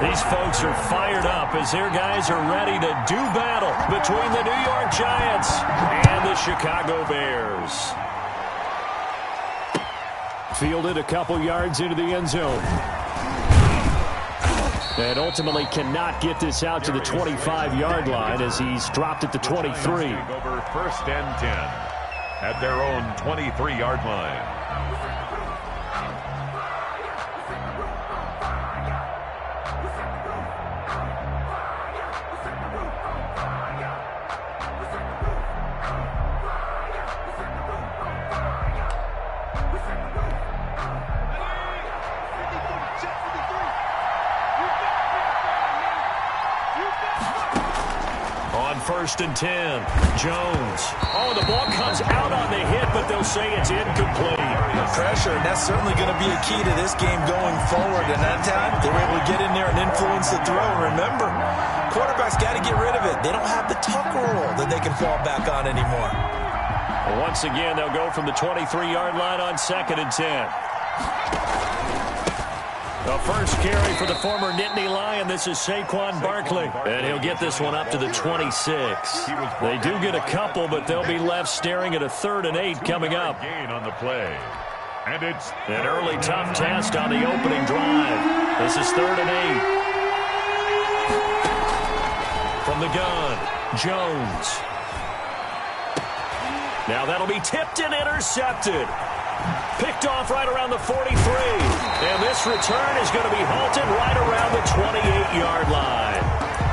These folks are fired up as their guys are ready to do battle between the New York Giants and the Chicago Bears. Fielded a couple yards into the end zone. And ultimately cannot get this out to the 25-yard line as he's dropped at the 23. Over 1st and 10 at their own 23-yard line. On 1st and 10, Jones. Oh, the ball comes out on the hit, but they'll say it's incomplete. Pressure, and that's certainly going to be a key to this game going forward. And that time, they were able to get in there and influence the throw. Remember, quarterbacks got to get rid of it. They don't have the tuck roll that they can fall back on anymore. Once again, they'll go from the 23-yard line on 2nd and 10. The first carry for the former Nittany Lion. This is Saquon Barkley. And he'll get this one up to the 26. They do get a couple, but they'll be left staring at a 3rd and 8 coming up. Gain on the play. And it's an early tough test on the opening drive. This is 3rd and 8. From the gun, Jones. Now that'll be tipped and intercepted. Picked off right around the 43. And this return is going to be halted right around the 28-yard line.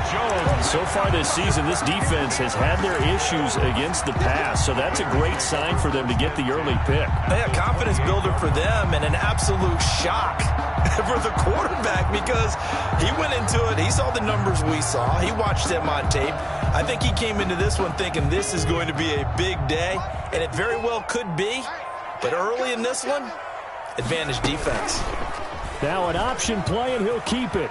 Jones. So far this season, this defense has had their issues against the pass, so that's a great sign for them to get the early pick. Yeah, confidence builder for them and an absolute shock for the quarterback because he went into it. He saw the numbers we saw. He watched them on tape. I think he came into this one thinking this is going to be a big day, and it very well could be. But early in this one, advantage defense. Now an option play, and he'll keep it.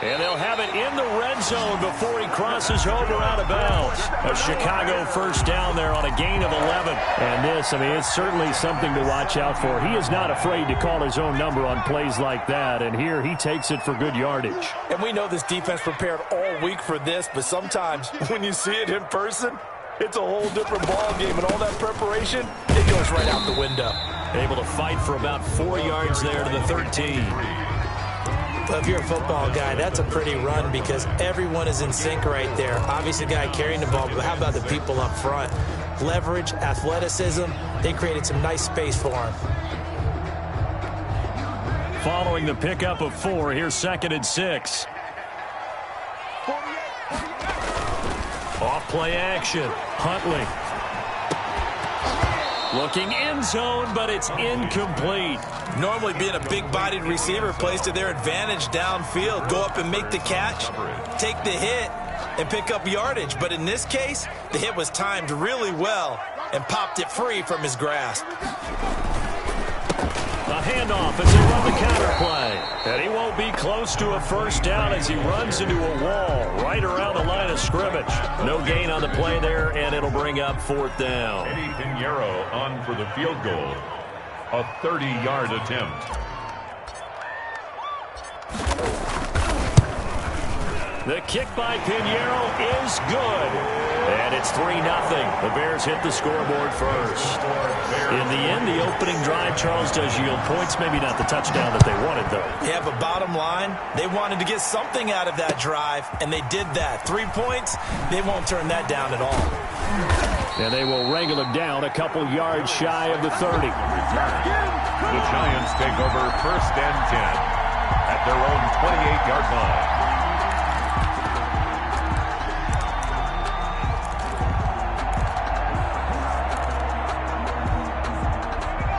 And they'll have it in the red zone before he crosses over out of bounds. A Chicago first down there on a gain of 11. And this, I mean, it's certainly something to watch out for. He is not afraid to call his own number on plays like that. And here he takes it for good yardage. And we know this defense prepared all week for this, but sometimes when you see it in person, it's a whole different ball game, and all that preparation, it goes right out the window. Able to fight for about 4 yards there to the 13. But if you're a football guy, that's a pretty run because everyone is in sync right there. Obviously, the guy carrying the ball, but how about the people up front? Leverage, athleticism, they created some nice space for him. Following the pickup of 4, here's 2nd and 6. Off play action. Huntley. Looking end zone, but it's incomplete. Normally being a big-bodied receiver plays to their advantage downfield. Go up and make the catch, take the hit, and pick up yardage. But in this case, the hit was timed really well and popped it free from his grasp. A handoff as they run the counter play. And he won't be close to a first down as he runs into a wall right around the line of scrimmage. No gain on the play there, and it'll bring up 4th down. Eddie Pinheiro on for the field goal. A 30-yard attempt. The kick by Pinheiro is good. And it's 3-0. The Bears hit the scoreboard first. In the end, the opening drive, Charles, does yield points. Maybe not the touchdown that they wanted, though. Yeah, but bottom line, they wanted to get something out of that drive, and they did that. 3 points, they won't turn that down at all. And they will wrangle him down a couple yards shy of the 30. The Giants take over 1st and 10 at their own 28-yard line.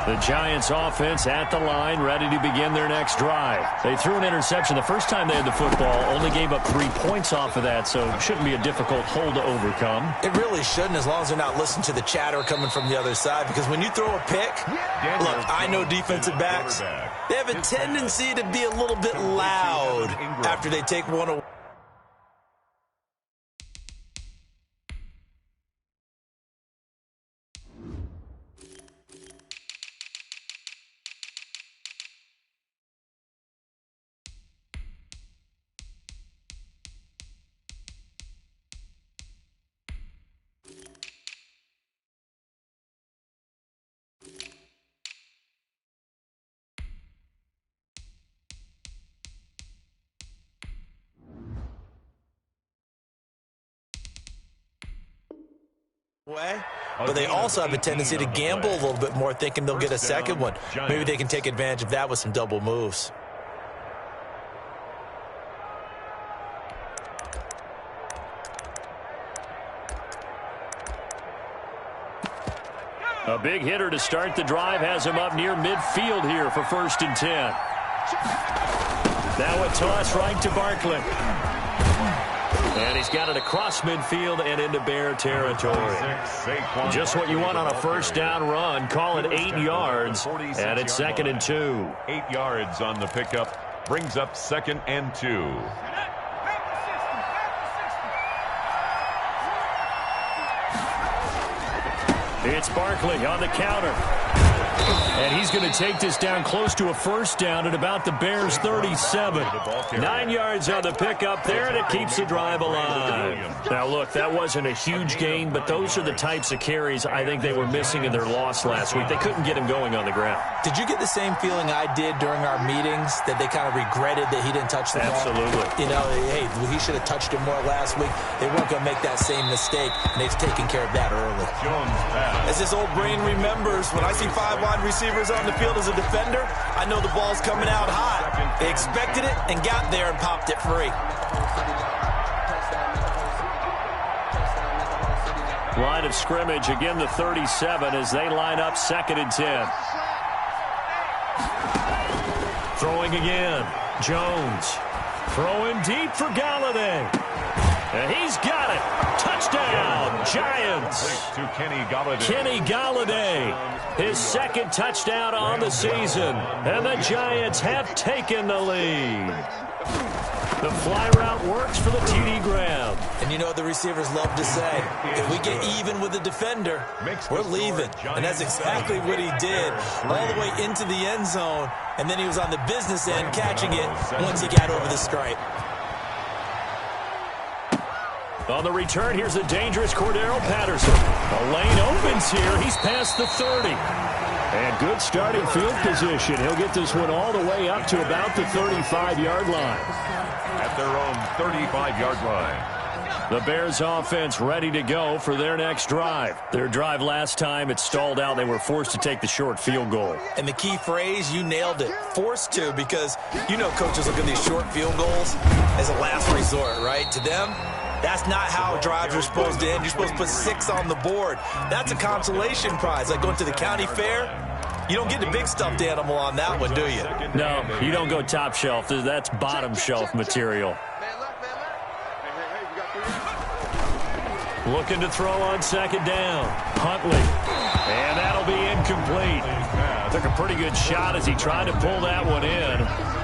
The Giants offense at the line, ready to begin their next drive. They threw an interception the first time they had the football, only gave up 3 points off of that, so it shouldn't be a difficult hole to overcome. It really shouldn't, as long as they're not listening to the chatter coming from the other side, because when you throw a pick, look, I know defensive backs, they have a tendency to be a little bit loud after they take one away. way, but they also have a tendency to gamble a little bit more, thinking they'll get a second one. Maybe they can take advantage of that with some double moves. A big hitter to start the drive has him up near midfield here for 1st and 10. Now a toss right to Barkley. And he's got it across midfield and into Bear territory. Just what you want on a first down run. Call it 8 yards, and it's 2nd and 2. 8 yards on the pickup brings up 2nd and 2. It's Barkley on the counter. And he's going to take this down close to a first down at about the Bears' 37. 9 yards on the pickup there, and it keeps the drive alive. Now, look, that wasn't a huge gain, but those are the types of carries I think they were missing in their loss last week. They couldn't get him going on the ground. Did you get the same feeling I did during our meetings, that they kind of regretted that he didn't touch the ball? Absolutely. You know, hey, he should have touched it more last week. They weren't going to make that same mistake, and they've taken care of that early. As this old brain remembers, when I see 5 wide receivers on the field as a defender, I know the ball's coming out hot. They expected it and got there and popped it free. Line of scrimmage, again the 37 as they line up 2nd and 10. Throwing again. Jones. Throwing deep for Galladay. And he's got it. Touchdown, Giants. To Kenny Galladay. Kenny Galladay, his 2nd touchdown on the season. And the Giants have taken the lead. The fly route works for the TD grab. And you know what the receivers love to say? If we get even with the defender, we're leaving. And that's exactly what he did, all the way into the end zone. And then he was on the business end catching it once he got over the stripe. On the return, here's the dangerous Cordero Patterson. The lane opens here. He's past the 30. And good starting field position. He'll get this one all the way up to about the 35-yard line. At their own 35-yard line. The Bears offense ready to go for their next drive. Their drive last time, it stalled out. They were forced to take the short field goal. And the key phrase, you nailed it, forced to, because you know coaches look at these short field goals as a last resort, right? To them, that's not how drives are supposed to end. You're supposed to put 6 on the board. That's a consolation prize. Like going to the county fair, you don't get the big stuffed animal on that one, do you? No, you don't go top shelf. That's bottom shelf material. Looking to throw on 2nd down. Huntley. And that'll be incomplete. Took a pretty good shot as he tried to pull that one in.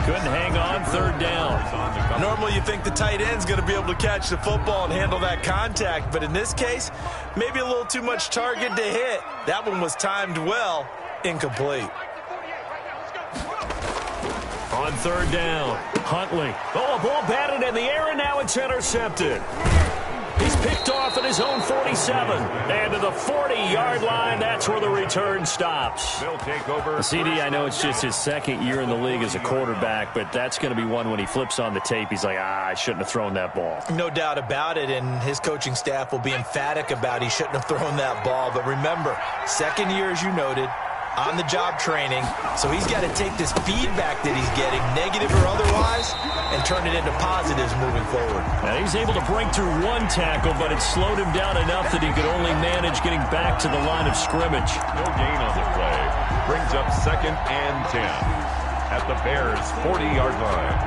Couldn't hang on 3rd down. Normally you think the tight end's going to be able to catch the football and handle that contact, but in this case, maybe a little too much target to hit. That one was timed well. Incomplete. On 3rd down, Huntley. Oh, a ball batted in the air, and now it's intercepted. He's picked off at his own 47. And to the 40-yard line, that's where the return stops. They'll take over. CD, I know it's just his 2nd year in the league as a quarterback, but that's going to be one when he flips on the tape. He's like, I shouldn't have thrown that ball. No doubt about it, and his coaching staff will be emphatic about he shouldn't have thrown that ball. But remember, 2nd year, as you noted, on-the-job training, so he's got to take this feedback that he's getting, negative or otherwise, and turn it into positives moving forward. Now he's able to break through 1 tackle, but it slowed him down enough that he could only manage getting back to the line of scrimmage. No gain on the play. Brings up 2nd and 10 at the Bears' 40-yard line.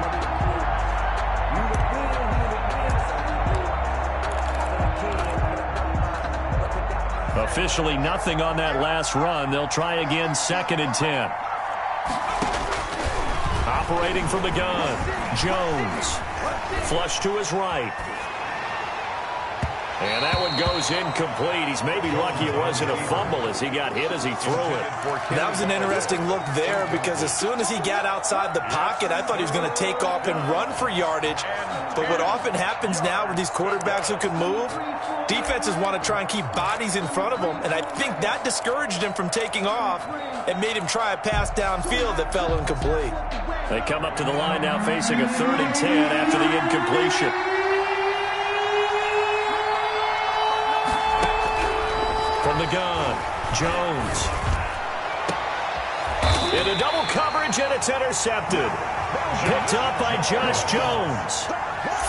Officially nothing on that last run. They'll try again 2nd and 10. Operating from the gun, Jones. Flush to his right. And that one goes incomplete. He's maybe lucky it wasn't a fumble as he got hit as he threw it. That was an interesting look there because as soon as he got outside the pocket, I thought he was going to take off and run for yardage. But what often happens now with these quarterbacks who can move, defenses want to try and keep bodies in front of them, and I think that discouraged him from taking off and made him try a pass downfield that fell incomplete. They come up to the line now facing a 3rd and 10 after the incompletion. From the gun, Jones. Into double coverage, and it's intercepted. Picked up by Josh Jones.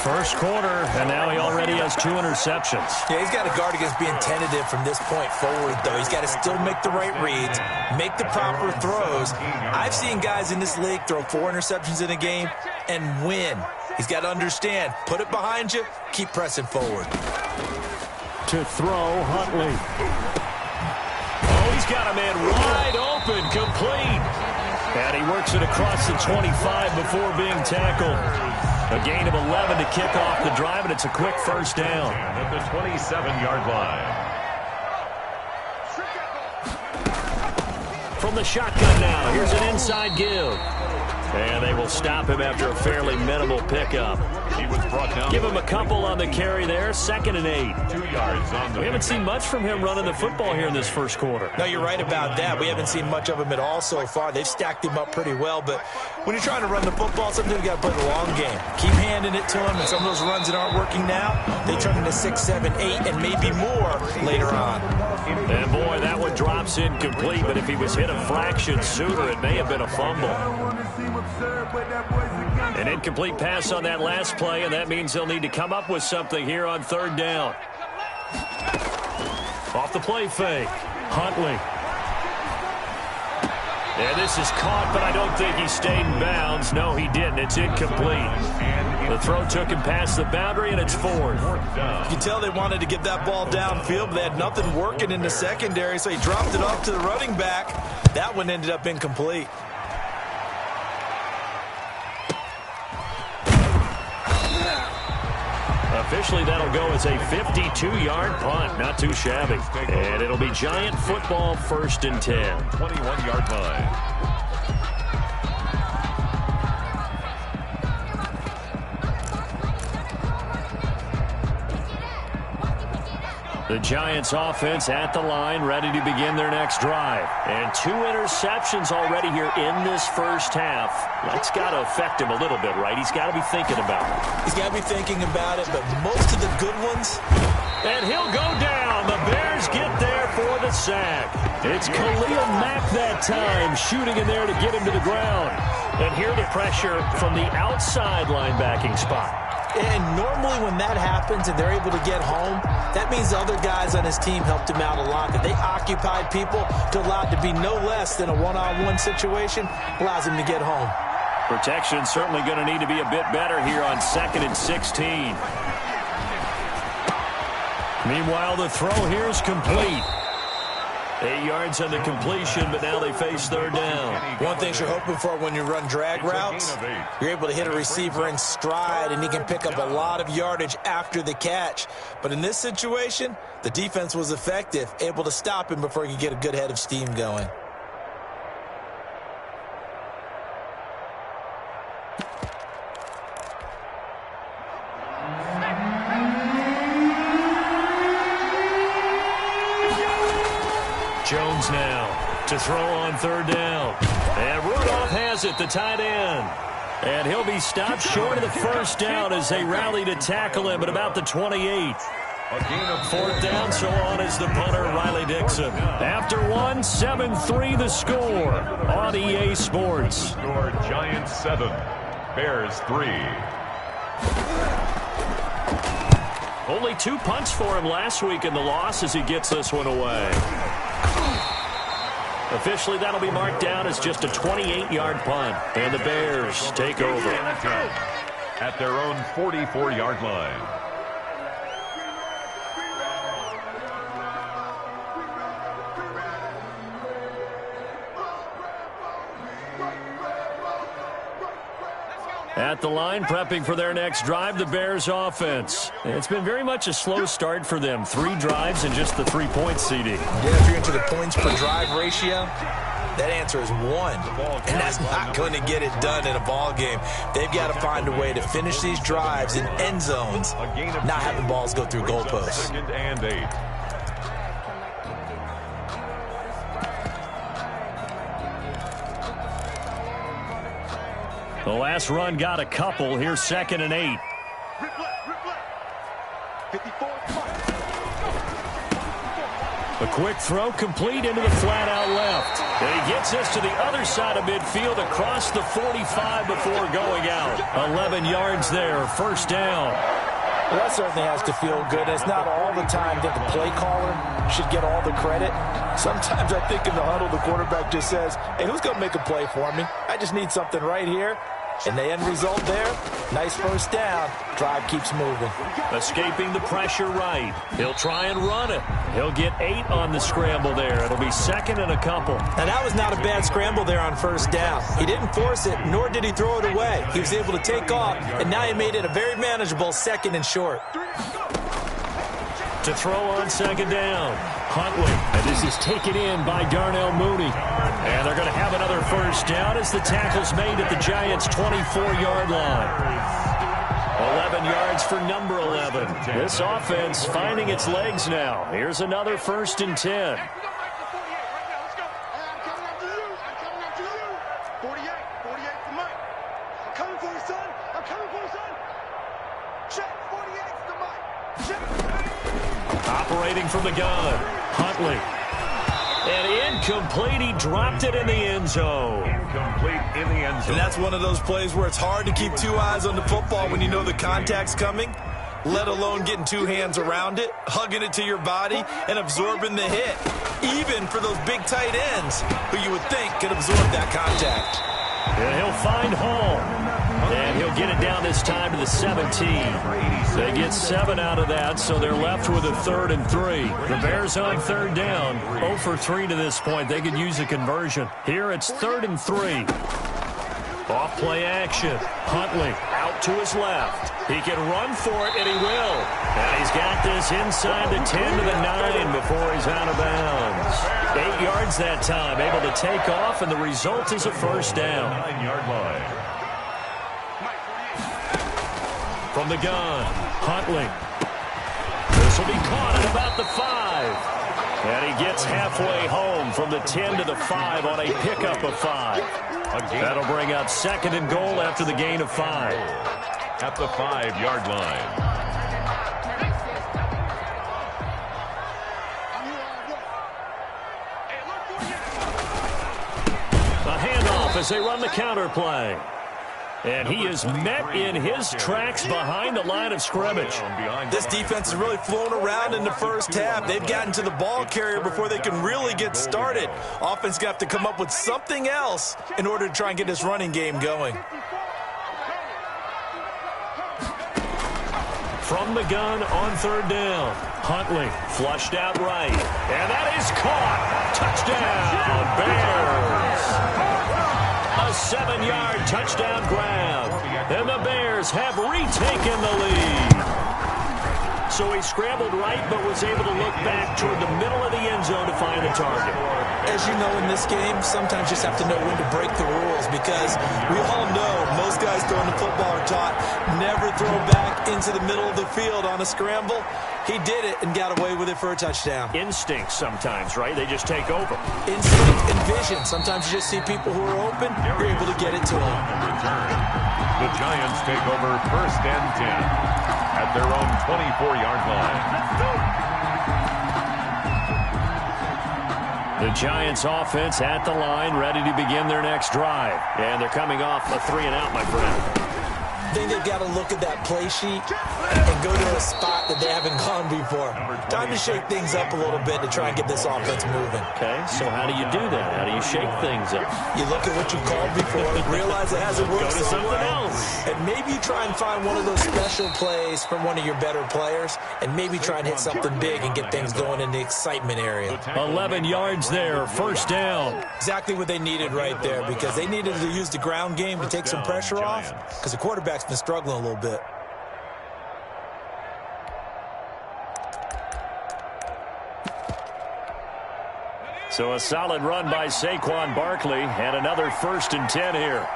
First quarter, and now he already has 2 interceptions. Yeah, he's got to guard against being tentative from this point forward, though. He's got to still make the right reads, make the proper throws. I've seen guys in this league throw 4 interceptions in a game and win. He's got to understand, put it behind you, keep pressing forward. To throw, Huntley. Oh, he's got a man wide open, complete. And he works it across the 25 before being tackled. A gain of 11 to kick off the drive, and it's a quick first down. At the 27-yard line. From the shotgun now, here's an inside give. And they will stop him after a fairly minimal pickup. He was brought down. Give him a couple on the carry there, 2nd and 8. 2 yards on the. We haven't seen much from him running the football here in this first quarter. No, you're right about that. We haven't seen much of him at all so far. They've stacked him up pretty well, but when you're trying to run the football, sometimes you got to play the long game. Keep handing it to him, and some of those runs that aren't working now, they turn into 6, 7, 8, and maybe more later on. And boy, that one drops incomplete, but if he was hit a fraction sooner, it may have been a fumble. An incomplete pass on that last play, and that means they'll need to come up with something here on 3rd down. Off the play fake, Huntley. And this is caught, but I don't think he stayed in bounds. No, he didn't. It's incomplete. The throw took him past the boundary, and it's 4th. You can tell they wanted to get that ball downfield, but they had nothing working in the secondary, so he dropped it off to the running back. That one ended up incomplete. Officially, that'll go as a 52-yard punt. Not too shabby. And it'll be Giant football, 1st and 10. 21-yard line. The Giants offense at the line, ready to begin their next drive. And 2 interceptions already here in this first half. That's got to affect him a little bit, right? He's got to be thinking about it. He's got to be thinking about it, but most of the good ones. And he'll go down. The Bears get there for the sack. It's Khalil Mack that time, shooting in there to get him to the ground. And here the pressure from the outside linebacking spot. And normally when that happens and they're able to get home, that means the other guys on his team helped him out a lot. That they occupied people to allow it to be no less than a one-on-one situation allows him to get home. Protection certainly going to need to be a bit better here on 2nd and 16. Meanwhile, the throw here is complete. 8 yards on the completion, but now they face 3rd down. One thing you're hoping for when you run drag routes, you're able to hit a receiver in stride, and he can pick up a lot of yardage after the catch. But in this situation, the defense was effective, able to stop him before he could get a good head of steam going. Jones now to throw on 3rd down. And Rudolph has it, the tight end. And he'll be stopped short of the first down as they rally to tackle him at about the 28. 4th down, so on is the punter, Riley Dixon. After 1, 7-3 the score on EA Sports. Score Giants 7, Bears 3. Only 2 punts for him last week in the loss as he gets this one away. Officially, that'll be marked down as just a 28-yard punt. And the Bears take over. At their own 44-yard line. At the line, prepping for their next drive, the Bears offense. It's been very much a slow start for them. 3 drives and just the 3-point seeding. Yeah, if you're into the points per drive ratio, that answer is 1. And that's not going to get it done in a ball game. They've got to find a way to finish these drives in end zones, not having balls go through goalposts. 2nd and 8. The last run got a couple. Here's 2nd and 8. A quick throw complete into the flat out left. And he gets us to the other side of midfield across the 45 before going out. 11 yards there, first down. Well, that certainly has to feel good. It's not all the time that the play caller should get all the credit. Sometimes I think in the huddle, the quarterback just says, hey, who's going to make a play for me? I just need something right here. And the end result there, nice first down. Drive keeps moving. Escaping the pressure right. He'll try and run it. He'll get 8 on the scramble there. It'll be second and a couple. And that was not a bad scramble there on first down. He didn't force it, nor did he throw it away. He was able to take off, and now he made it a very manageable second and short. To throw on second down, Huntley. And this is taken in by Darnell Mooney. And they're going to have another first down as the tackle's made at the Giants' 24-yard line. 11 yards for number 11. This offense finding its legs now. Here's another first and 10. Operating from the gun, Huntley. And incomplete. He dropped it in the end zone. Incomplete in the end zone. And that's one of those plays where it's hard to keep two eyes on the football when you know the contact's coming, let alone getting two hands around it, hugging it to your body, and absorbing the hit. Even for those big tight ends who you would think could absorb that contact. And he'll find Hall. And he'll get it down this time to the 17. They get 7 out of that, so they're left with a 3rd and 3. The Bears on third down, 0 for 3 to this point. They could use a conversion. Here it's 3rd and 3. Off play action. Huntley out to his left. He can run for it, and he will. And he's got this inside the 10 to the 9 before he's out of bounds. 8 yards that time, able to take off, and the result is a first down. 9-yard line. From the gun, Huntley. This will be caught at about the 5. And he gets halfway home from the 10 to the 5 on a pickup of 5. That'll bring up 2nd and goal after the gain of 5. At the 5-yard line. A handoff as they run the counter play. And he is met in his tracks behind the line of scrimmage. This defense has really flown around in the first half. They've gotten to the ball carrier before they can really get started. Offense got to come up with something else in order to try and get this running game going. From the gun on third down, Huntley flushed out right. And that is caught. Touchdown, Bears. A 7-yard touchdown grab. And the Bears have retaken the lead. So he scrambled right, but was able to look back toward the middle of the end zone to find the target. As you know, in this game, sometimes you just have to know when to break the rules, because we all know most guys throwing the football are taught never throw back into the middle of the field on a scramble. He did it and got away with it for a touchdown. Instinct sometimes, right? They just take over. Instinct and vision. Sometimes you just see people who are open, you're able to get it to them. The Giants take over 1st and 10 at their own 24-yard line. The Giants offense at the line, ready to begin their next drive. And they're coming off a 3-and-out, my friend. I think they've got to look at that play sheet and go to a spot that they haven't gone before. Time to shake things up a little bit to try and get this offense moving. Okay, so how do you do that? How do you shake things up? You look at what you called before, realize it hasn't worked Go to so something well, else. and maybe try and find one of those special plays from one of your better players, and maybe try and hit something big and get things going in the excitement area. 11 yards there, first down. Exactly what they needed right there, because they needed to use the ground game to take some pressure off, because the quarterback's been struggling a little bit. So a solid run by Saquon Barkley, and another 1st and 10 here.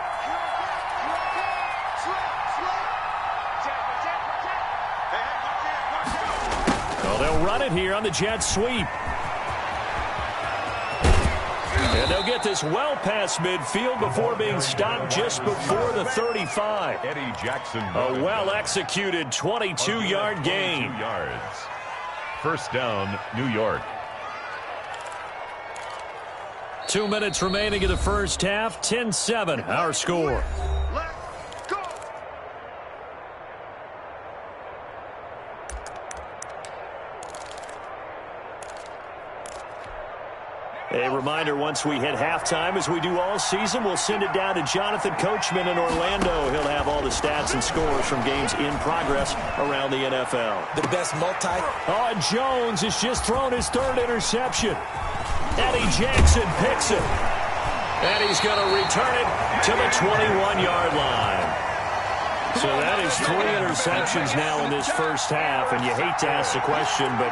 Well, they'll run it here on the jet sweep. And they'll get this well past midfield before being stopped just before the 35. Eddie Jackson. A well-executed 22-yard gain. 22 yards. First down, New York. 2 minutes remaining in the first half. 10-7, our score. A reminder, once we hit halftime, as we do all season, we'll send it down to Jonathan Coachman in Orlando. He'll have all the stats and scores from games in progress around the NFL. The best multi. Oh, and Jones has just thrown his third interception. Eddie Jackson picks it. And he's going to return it to the 21-yard line. So that is 3 interceptions now in this first half, and you hate to ask the question, but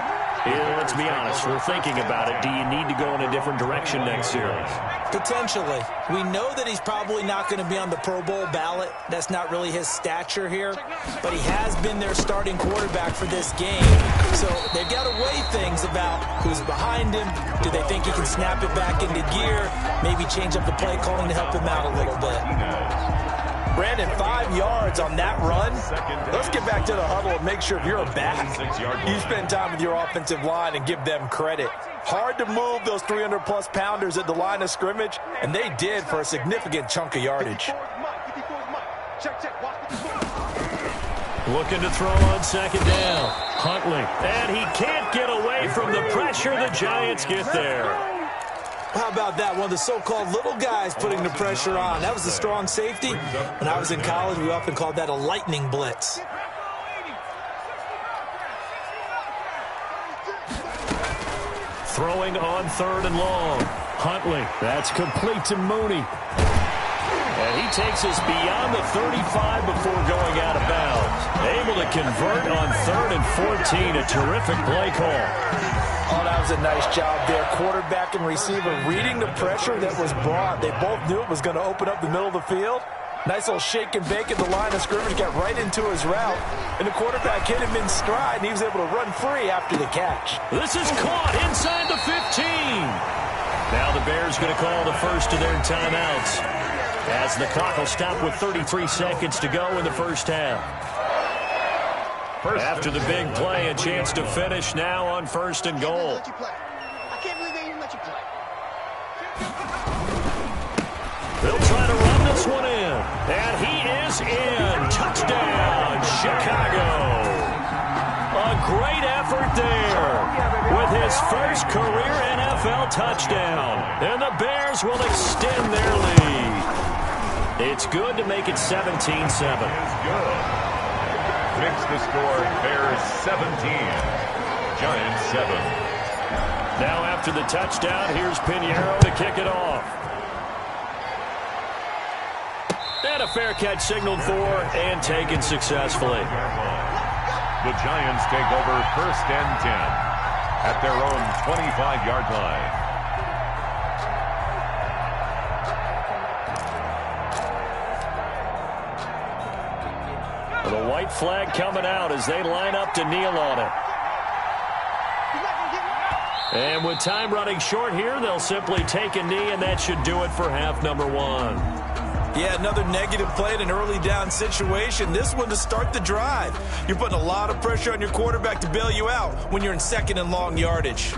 let's be honest, we're thinking about it. Do you need to go in a different direction next series? Potentially. We know that he's probably not going to be on the Pro Bowl ballot. That's not really his stature here, but he has been their starting quarterback for this game. So they've got to weigh things about who's behind him. Do they think he can snap it back into gear? Maybe change up the play calling to help him out a little bit. Brandon, 5 yards on that run. Let's get back to the huddle and make sure if you're a back, you spend time with your offensive line and give them credit. Hard to move those 300-plus pounders at the line of scrimmage, and they did for a significant chunk of yardage. Looking to throw on second down. Huntley. And he can't get away from the pressure. The Giants get there. How about that? One of the so-called little guys putting the pressure on. That was a strong safety. When I was in college, we often called that a lightning blitz. Throwing on 3rd and long. Huntley. That's complete to Mooney. And he takes us beyond the 35 before going out of bounds. Able to convert on 3rd and 14. A terrific play call. Oh, that was a nice job there. Quarterback and receiver reading the pressure that was brought. They both knew it was going to open up the middle of the field. Nice little shake and bake at the line of scrimmage. Got right into his route. And the quarterback hit him in stride, and he was able to run free after the catch. This is caught inside the 15. Now the Bears going to call the first of their timeouts, as the clock will stop with 33 seconds to go in the first half. After the big play, a chance to finish now on 1st and goal. I can't believe they didn't let you play. They'll try to run this one in. And he is in. Touchdown, Chicago. A great effort there with his first career NFL touchdown. And the Bears will extend their lead. It's good to make it 17-7. Fix the score. Bears 17. Giants 7. Now after the touchdown, here's Pinheiro to kick it off. And a fair catch signaled for and taken successfully. The Giants take over 1st and 10 at their own 25-yard line. The white flag coming out as they line up to kneel on it. And with time running short here, they'll simply take a knee, and that should do it for half number 1. Yeah, another negative play in an early down situation. This one to start the drive. You're putting a lot of pressure on your quarterback to bail you out when you're in 2nd and long yardage.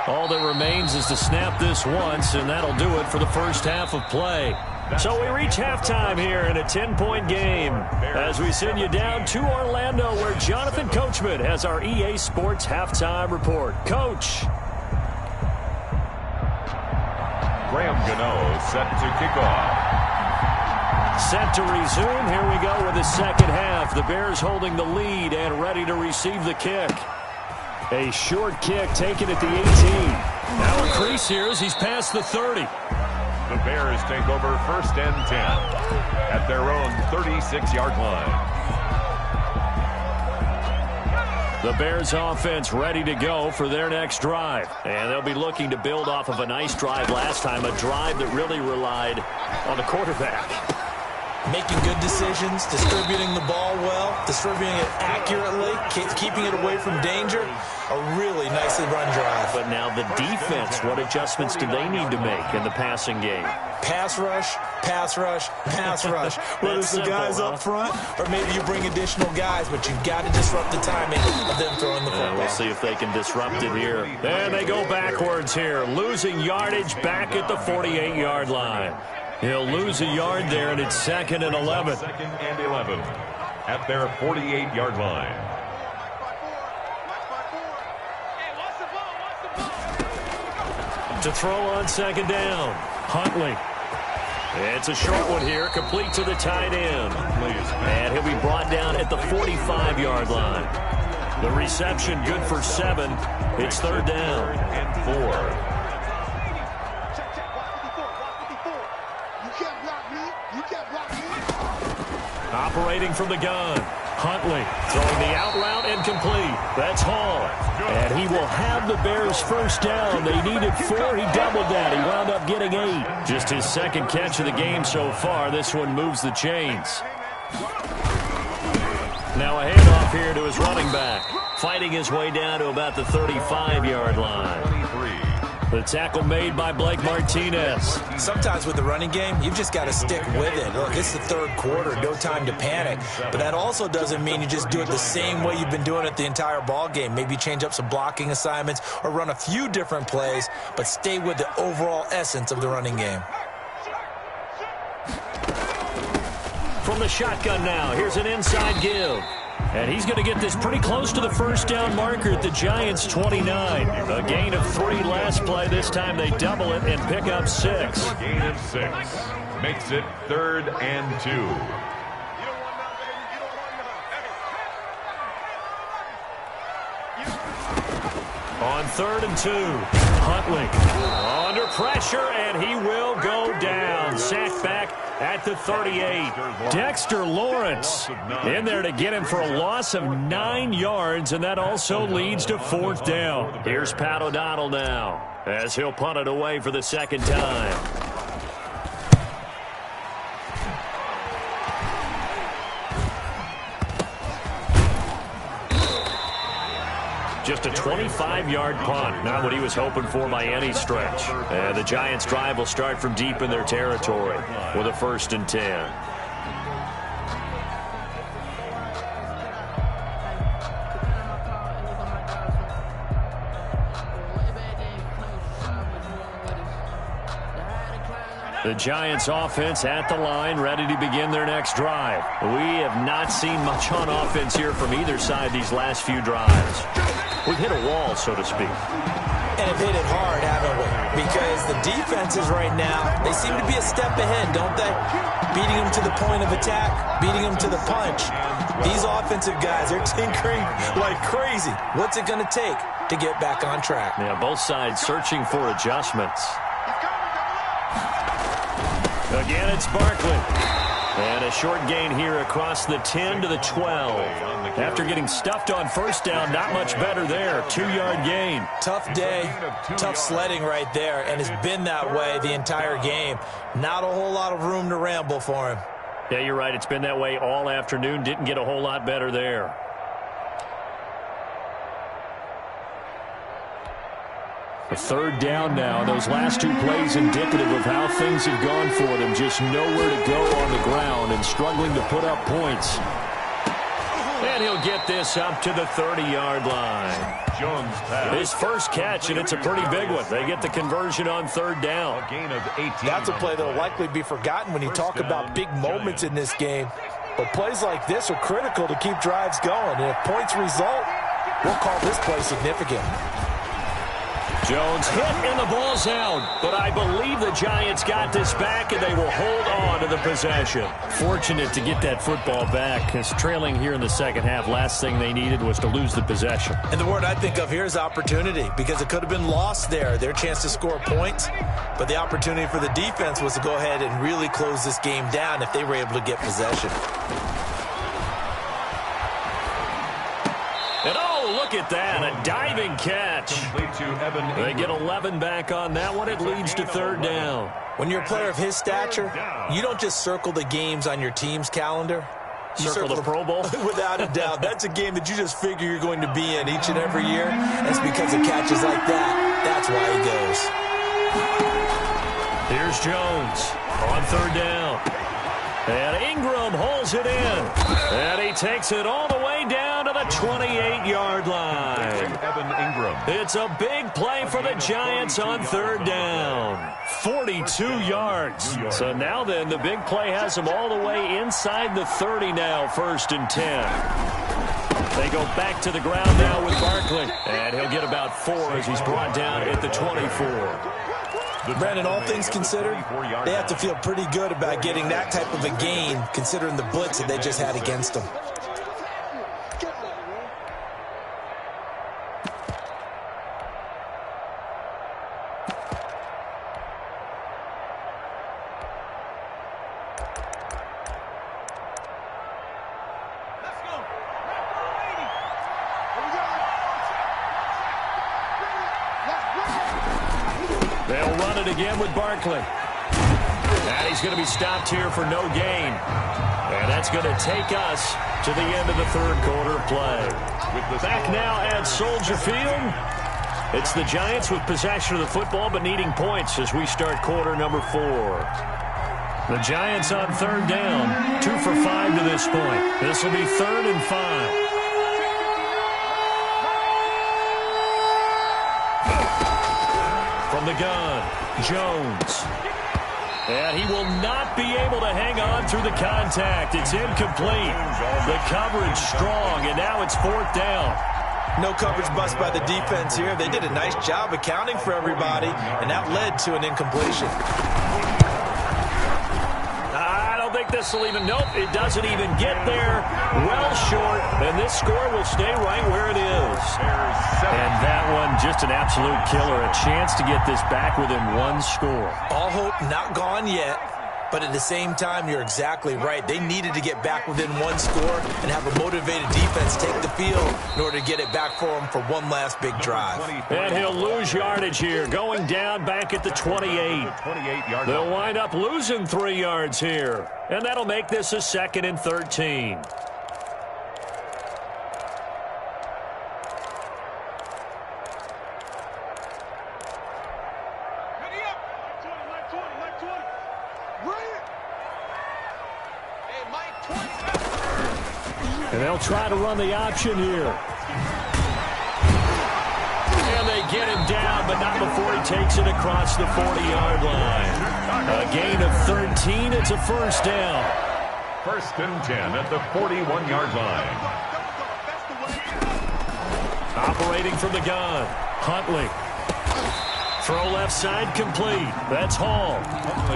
All that remains is to snap this once, and that'll do it for the first half of play. So we reach halftime here in a 10-point game as we send you down to Orlando, where Jonathan Coachman has our EA Sports halftime report. Coach. Graham Gano set to kick off. Set to resume. Here we go with the second half. The Bears holding the lead and ready to receive the kick. A short kick taken at the 18. Now a crease here as he's past the 30. The Bears take over 1st and 10 at their own 36-yard line. The Bears offense ready to go for their next drive. And they'll be looking to build off of a nice drive last time, a drive that really relied on the quarterback. Making good decisions, distributing the ball well. distributing it accurately, keeping it away from danger. A really nicely run drive. But now the defense, what adjustments do they need to make in the passing game? Pass rush, pass rush, pass rush. Whether it's the guys up front or maybe you bring additional guys, but you've got to disrupt the timing of them throwing the football. We'll see if they can disrupt it here. And they go backwards here, losing yardage back at the 48-yard line. He'll lose a yard there, and it's 2nd and 11. 2nd and 11 at their 48-yard line. To throw on 2nd down, Huntley. It's a short one here, complete to the tight end. And he'll be brought down at the 45-yard line. The reception good for 7. It's 3rd down. And 4. Operating from the gun. Huntley throwing the out route and complete. That's Hall. And he will have the Bears' 1st down. They needed 4. He doubled that. He wound up getting 8. Just his 2nd catch of the game so far. This one moves the chains. Now a handoff here to his running back. Fighting his way down to about the 35-yard line. The tackle made by Blake Martinez. Sometimes with the running game, you've just got to stick with it. Look, it's the 3rd quarter, no time to panic. But that also doesn't mean you just do it the same way you've been doing it the entire ball game. Maybe change up some blocking assignments or run a few different plays, but stay with the overall essence of the running game. From the shotgun now, here's an inside give. And he's going to get this pretty close to the 1st down marker at the Giants' 29. A gain of 3 last play. This time they double it and pick up 6. Gain of 6 makes it 3rd and 2. On 3rd and 2, Huntley under pressure, and he will go down. Sacked back at the 38. Dexter Lawrence in there to get him for a loss of 9 yards, and that also leads to 4th down. Here's Pat O'Donnell now as he'll punt it away for the 2nd time. Just a 25-yard punt, not what he was hoping for by any stretch. And the Giants' drive will start from deep in their territory with a 1st and 10. The Giants offense at the line, ready to begin their next drive. We have not seen much on offense here from either side these last few drives. We've hit a wall, so to speak. And have hit it hard, haven't we? Because the defenses right now, they seem to be a step ahead, don't they? Beating them to the point of attack, beating them to the punch. These offensive guys, they're tinkering like crazy. What's it going to take to get back on track? Yeah, both sides searching for adjustments. Again, it's Barkley. And a short gain here across the 10 to the 12. After getting stuffed on 1st down, not much better there. 2-yard gain. Tough day, tough sledding right there, and it's been that way the entire game. Not a whole lot of room to ramble for him. Yeah, you're right. It's been that way all afternoon. Didn't get a whole lot better there. A 3rd down now. Those last 2 plays indicative of how things have gone for them. Just nowhere to go on the ground and struggling to put up points. And he'll get this up to the 30-yard line. Jones pass. His 1st catch, and it's a pretty big one. They get the conversion on 3rd down. A gain of 18. That's a play that will likely be forgotten when you talk about big moments in this game. But plays like this are critical to keep drives going. And if points result, we'll call this play significant. Jones hit and the ball's out, but I believe the Giants got this back and they will hold on to the possession. Fortunate to get that football back, because trailing here in the 2nd half, last thing they needed was to lose the possession. And the word I think of here is opportunity, because it could have been lost there, their chance to score points. But the opportunity for the defense was to go ahead and really close this game down if they were able to get possession. And oh, look at that, a diving catch. They get 11 back on that one. It leads to 3rd down. When you're a player of his stature, you don't just circle the games on your team's calendar. Circle the Pro Bowl? Without a doubt. That's a game that you just figure you're going to be in each and every year. And it's because of catches like that. That's why he goes. Here's Jones on third down. And Ingram holds it in. And he takes it all the way down to the 28-yard line. Evan Ingram. It's a big play for the Giants on third down. 42 yards. So now then, the big play has them all the way inside the 30 now, 1st and 10. They go back to the ground now with Barkley. And he'll get about 4 as he's brought down at the 24. Brandon, all things considered, they have to feel pretty good about getting that type of a gain, considering the blitz that they just had against them. They'll run it again with Barkley. And he's going to be stopped here for no gain. And that's going to take us to the end of the third quarter play. Back now at Soldier Field. It's the Giants with possession of the football but needing points as we start quarter number 4. The Giants on third down, 2 for 5 to this point. This will be 3rd and 5. From the gun, Jones. And he will not be able to hang on through the contact. It's incomplete. The coverage strong, and now it's 4th down. No coverage bust by the defense here. They did a nice job accounting for everybody, and that led to an incompletion. I don't think this will even, nope, it doesn't even get there. Well short, and this score will stay right where it is. And that one, just an absolute killer. A chance to get this back within 1 score. All hope not gone yet, but at the same time, you're exactly right. They needed to get back within 1 score and have a motivated defense take the field in order to get it back for them for one last big drive. And he'll lose yardage here, going down back at the 28. They'll wind up losing 3 yards here, and that'll make this a 2nd and 13. And they'll try to run the option here. And they get him down, but not before he takes it across the 40-yard line. A gain of 13. It's a 1st down. 1st and 10 at the 41-yard line. Operating from the gun, Huntley. Throw left side complete. That's Hall.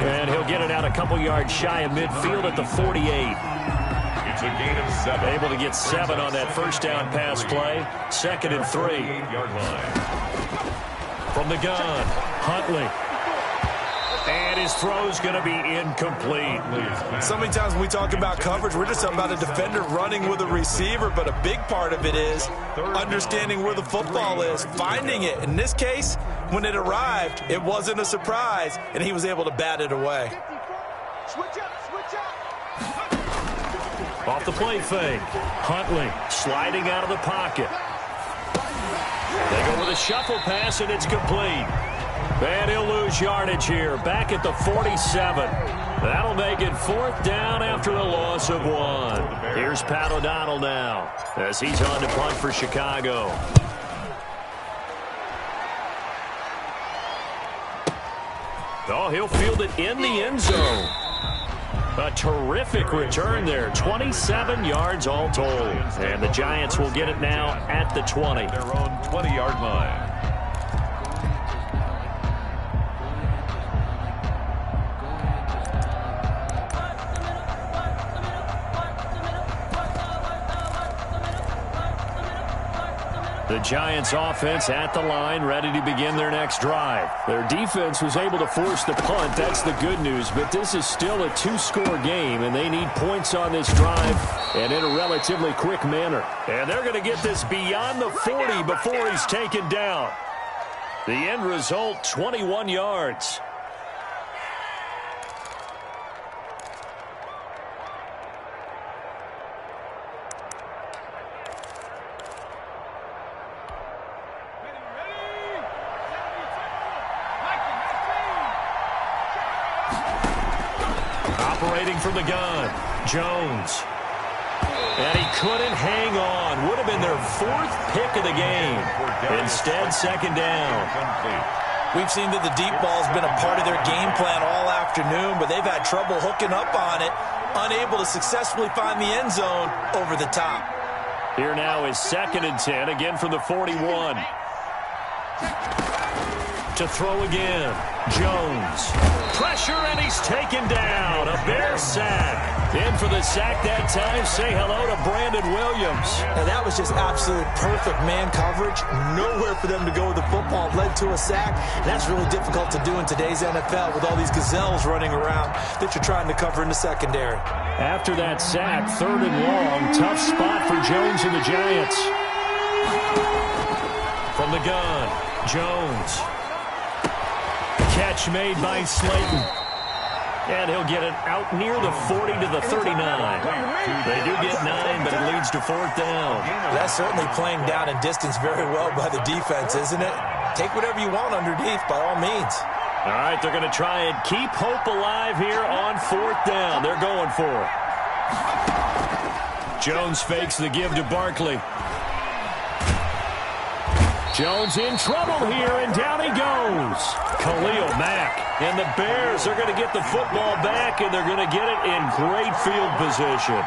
And he'll get it out a couple yards shy of midfield at the 48. It's a gain of 7. Able to get 7 on that 1st down pass play. 2nd and 3. From the gun, Huntley. And his throw's going to be incomplete. So many times when we talk about coverage, we're just talking about a defender running with a receiver, but a big part of it is understanding where the football is, finding it. In this case, when it arrived, it wasn't a surprise, and he was able to bat it away. Switch up. Off the play fake. Huntley sliding out of the pocket. They go with a shuffle pass, and it's complete. And he'll lose yardage here, back at the 47. That'll make it 4th down after a loss of 1. Here's Pat O'Donnell now, as he's on to punt for Chicago. Oh, he'll field it in the end zone. A terrific return there, 27 yards all told. And the Giants will get it now at the 20. Their own 20-yard line. The Giants offense at the line, ready to begin their next drive. Their defense was able to force the punt. That's the good news, but this is still a 2-score game, and they need points on this drive and in a relatively quick manner. And they're going to get this beyond the 40 before he's taken down. The end result, 21 yards. Operating from the gun, Jones. And he couldn't hang on. Would have been their 4th pick of the game. Instead, second down. We've seen that the deep ball has been a part of their game plan all afternoon, but they've had trouble hooking up on it, unable to successfully find the end zone over the top. Here now is 2nd and 10, again from the 41. To throw again, Jones. Pressure, and he's taken down. A Bear sack. In for the sack that time. Say hello to Brandon Williams. Now that was just absolute perfect man coverage. Nowhere for them to go with the football. Led to a sack. And that's really difficult to do in today's NFL with all these gazelles running around that you're trying to cover in the secondary. After that sack, 3rd and long. Tough spot for Jones and the Giants. From the gun, Jones. Catch made by Slayton. And he'll get it out near the 40 to the 39. They do get 9, but it leads to 4th down. That's certainly playing down in distance very well by the defense, isn't it? Take whatever you want underneath, by all means. All right, they're going to try and keep hope alive here on 4th down. They're going for it. Jones fakes the give to Barkley. Jones in trouble here, and down he goes. Khalil Mack. And the Bears are going to get the football back, and they're going to get it in great field position.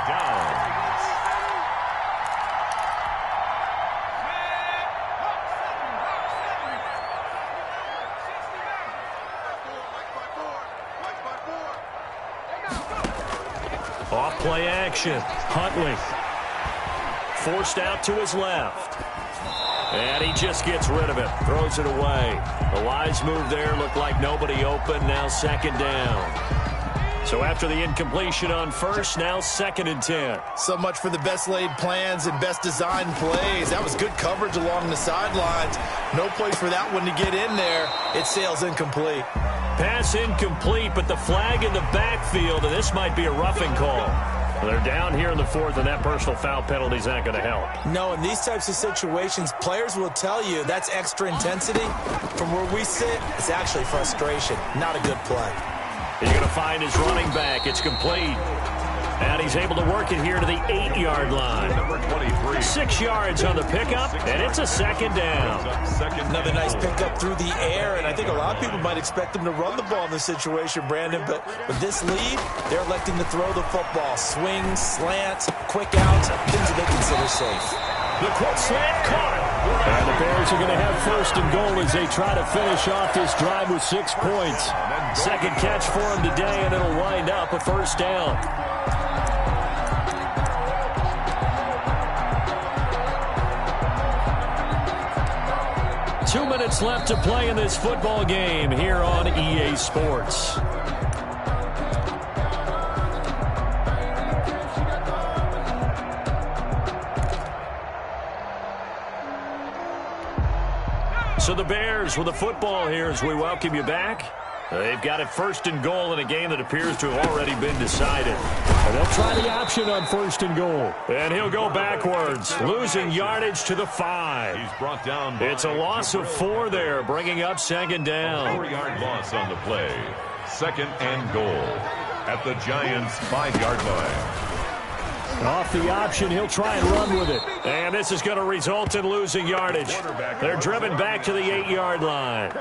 Off play action. Huntley. Forced out to his left. And he just gets rid of it. Throws it away. The wise move there. Looked like nobody open. Now 2nd down. So after the incompletion on 1st, now 2nd and 10. So much for the best laid plans and best designed plays. That was good coverage along the sidelines. No place for that one to get in there. It sails incomplete. Pass incomplete, but the flag in the backfield, and this might be a roughing call. They're down here in the 4th, and that personal foul penalty is not going to help. No, in these types of situations, players will tell you that's extra intensity. From where we sit, it's actually frustration. Not a good play. He's going to find his running back. It's complete. And he's able to work it here to the 8-yard line. Number 23. 6 yards on the pickup, and it's a 2nd down. Another nice pickup through the air, and I think a lot of people might expect them to run the ball in this situation, Brandon, but with this lead, they're electing to throw the football. Swings, slants, quick outs, things that they consider safe. The quick slant caught. And the Bears are going to have 1st and goal as they try to finish off this drive with 6 points. 2nd catch for him today, and it'll wind up a 1st down. Two minutes left to play in this football game here on EA Sports. So the Bears with the football here as we welcome you back. They've got it 1st and goal in a game that appears to have already been decided. And they'll try the option on 1st and goal. And he'll go backwards, losing yardage to the 5. He's brought down. It's a loss of 4 there, bringing up 2nd down. 4-yard loss on the play. 2nd and goal at the Giants' 5-yard line. Off the option, he'll try and run with it. And this is going to result in losing yardage. They're driven back to the 8-yard line.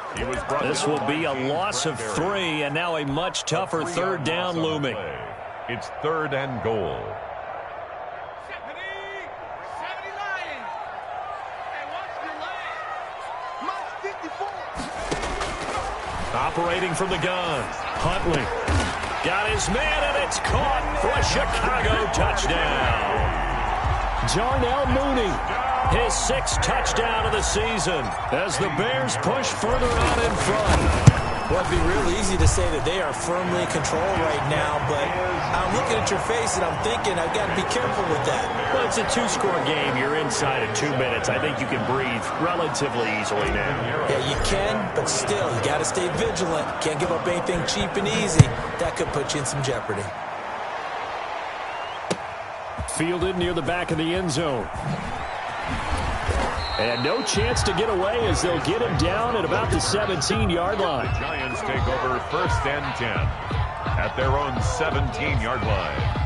This will be a loss of 3, and now a much tougher 3rd down looming. It's 3rd and goal. Operating from the gun, Huntley. Got his man, and it's caught for a Chicago touchdown. Darnell Mooney, his 6th touchdown of the season as the Bears push further out in front. Well, it'd be real easy to say that they are firmly in control right now, but I'm looking at your face and I'm thinking I've got to be careful with that. Well, it's a 2-score game. You're inside of 2 minutes. I think you can breathe relatively easily now. Yeah, you can, but still, you got to stay vigilant. Can't give up anything cheap and easy. That could put you in some jeopardy. Fielded near the back of the end zone. And no chance to get away as they'll get him down at about the 17-yard line. The Giants take over 1st and 10. at their own 17-yard line.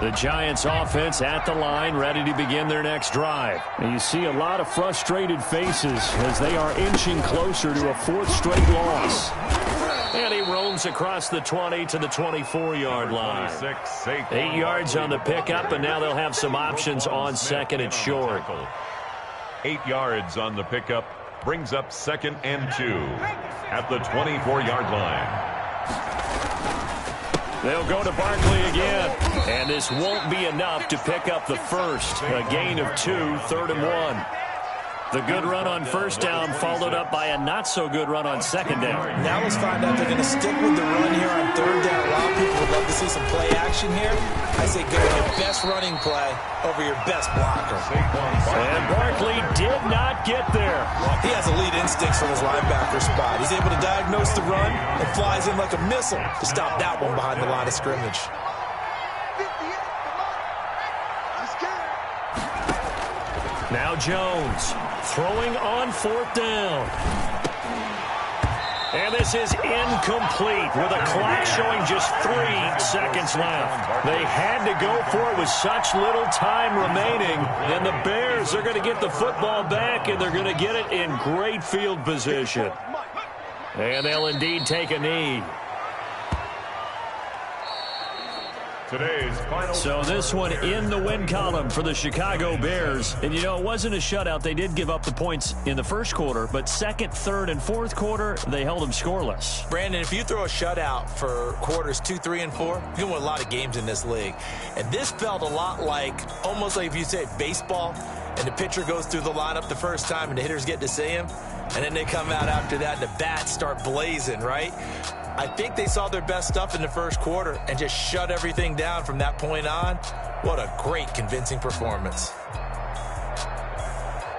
The Giants offense at the line, ready to begin their next drive. And you see a lot of frustrated faces as they are inching closer to a fourth straight loss. And he roams across the 20 to the 24-yard line. 8 yards on the pickup, and now they'll have some options on second and short. 8 yards on the pickup brings up 2nd and 2 at the 24-yard line. They'll go to Barkley again, and this won't be enough to pick up the first. A gain of 2, 3rd and 1. The good run on first down followed up by a not-so-good run on second down. Now let's find out they're going to stick with the run here on third down. A lot of people would love to see some play action here. I say go with your best running play over your best blocker. And Barkley did not get there. He has elite instincts from his linebacker spot. He's able to diagnose the run and flies in like a missile to stop that one behind the line of scrimmage. Now Jones throwing on 4th down. And this is incomplete with a clock showing just 3 seconds left. They had to go for it with such little time remaining. And the Bears are going to get the football back, and they're going to get it in great field position. And they'll indeed take a knee. Today's final. So this one in the win column for the Chicago Bears. And, you know, it wasn't a shutout. They did give up the points in the first quarter, but second, third, and fourth quarter, they held them scoreless. Brandon, if you throw a shutout for quarters 2, 3, and 4, you can win a lot of games in this league. And this felt a lot like, almost like if you say baseball, and the pitcher goes through the lineup the first time and the hitters get to see him, and then they come out after that and the bats start blazing, right? I think they saw their best stuff in the first quarter and just shut everything down from that point on. What a great, convincing performance.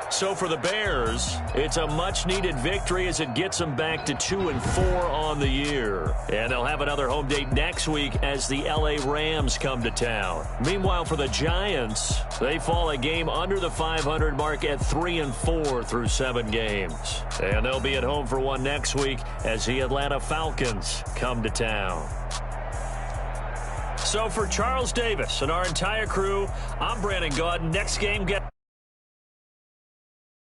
So for the Bears, it's a much-needed victory as it gets them back to 2-4 on the year. And they'll have another home date next week as the L.A. Rams come to town. Meanwhile, for the Giants, they fall a game under the 500 mark at 3-4 through 7 games. And they'll be at home for one next week as the Atlanta Falcons come to town. So for Charles Davis and our entire crew, I'm Brandon Gaudin. Next game, get